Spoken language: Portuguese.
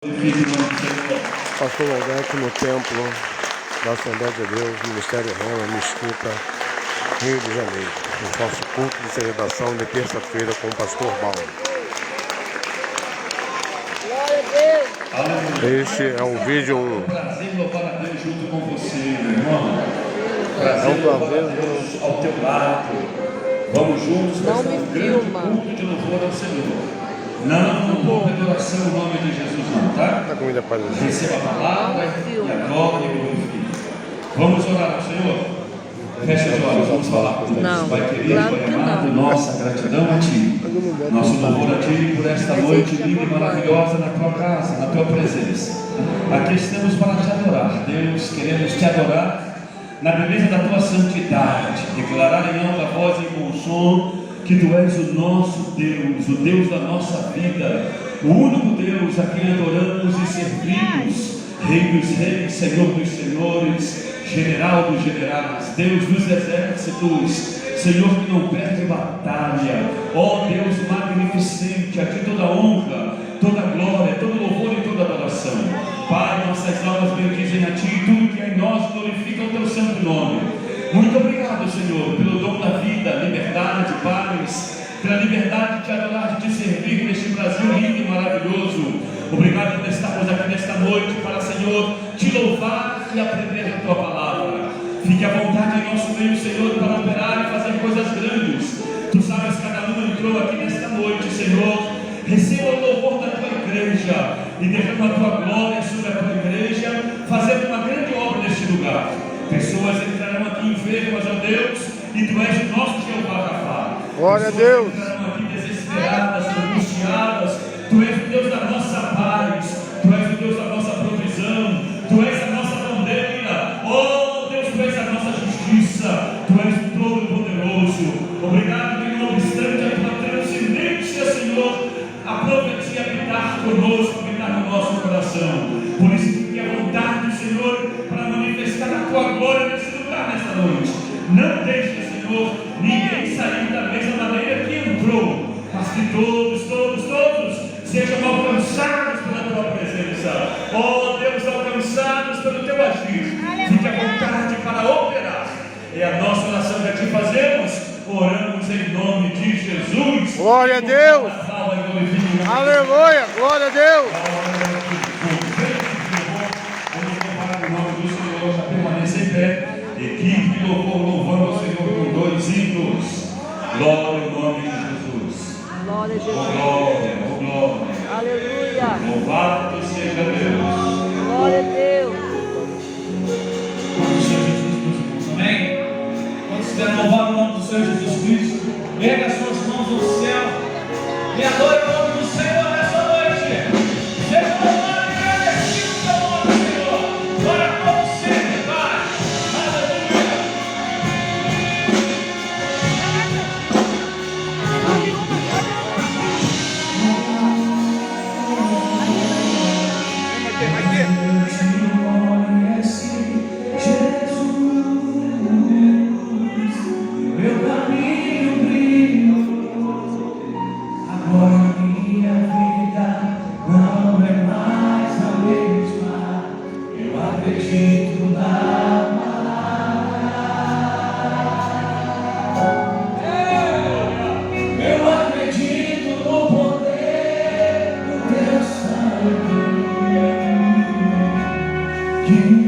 Pastor Aldete no templo da Assembleia de Deus, Ministério Rema, Mesquita, Rio de Janeiro. No nosso culto de celebração de terça-feira com o pastor Baldo. Este é o vídeo 1. Prazer louvar a Deus junto com você, meu irmão. Prazer louvar a Deus ao teu lado. Vamos juntos prestar um grande culto de louvor ao Senhor. Não pouca adoração no nome de Jesus, não, tá? Receba a palavra e a glória e glorifique. Vamos orar ao Senhor? Feche os olhos, vamos falar com Deus. Pai querido, Pai amado, nossa gratidão a Ti. Nosso louvor a Ti por esta noite linda e maravilhosa na Tua casa, na Tua presença. Aqui estamos para Te adorar, Deus, queremos Te adorar na beleza da Tua santidade, declarar em alta voz e com som que Tu és o nosso Deus, o Deus da nossa vida, o único Deus a quem adoramos e servimos, Rei dos reis, Senhor dos senhores, General dos generais, Deus dos exércitos, Senhor que não perde batalha, ó Deus magnificente, a Ti toda honra, toda glória, todo louvor e toda adoração. Pai, nossas almas bendizem a Ti e tudo que é em nós glorifica o Teu santo nome. Muito obrigado, Senhor, pelo dom da vida, liberdade, paz, pela liberdade de Te adorar, de Te servir neste Brasil lindo e maravilhoso. Obrigado por estarmos aqui nesta noite para, Senhor, Te louvar e aprender a Tua palavra. Fique à vontade em nosso meio, Senhor, para operar e fazer coisas grandes. Tu sabes, cada um entrou aqui nesta noite, Senhor. Receba o louvor da Tua igreja e derrama a Tua glória sobre a Tua igreja, fazendo uma grande obra neste lugar. Pessoas entrarão aqui enfermas, ó Deus, e Tu és o nosso Jeová Rapha. Glória a Deus. Entrarão aqui desesperadas, angustiadas. Tu és o Deus da nossa paz, Tu és o Deus da nossa provisão, Tu és a nossa bandeira, oh Deus, Tu és a nossa justiça, Tu és o Todo-Poderoso. Obrigado que, não obstante a Tua transcendência, Senhor, a profecia habitar conosco, habitar no nosso coração. Por isso, fique à vontade, Senhor, para manifestar a Tua glória nesse lugar, nesta noite. Não deixe, Senhor, ninguém sair da mesma maneira que entrou, mas que todos sejam alcançados pela Tua presença. Oh Deus, alcançados pelo Teu agir. Fique à vontade para operar. É a nossa oração que Te fazemos. Oramos em nome de Jesus. Glória a Deus. Aleluia. Glória a Deus. Vamos louvar o nome do Senhor. Já permaneça em pé. Equipe de louvor louvando ao Senhor com 2 hinos. Glória ao nome de Jesus. Glória a Jesus. Oh glória, oh glória. Aleluia. Louvado seja Deus. Glória a Deus. O Senhor Jesus Cristo. Amém? Quando estiver louvado o nome do Senhor Jesus Cristo, erga as suas mãos ao céu e adore o nome do Senhor nessa noite. Seja louvado e agradecido pelo nome do Senhor. Glória como sempre, Pai. Aleluia. You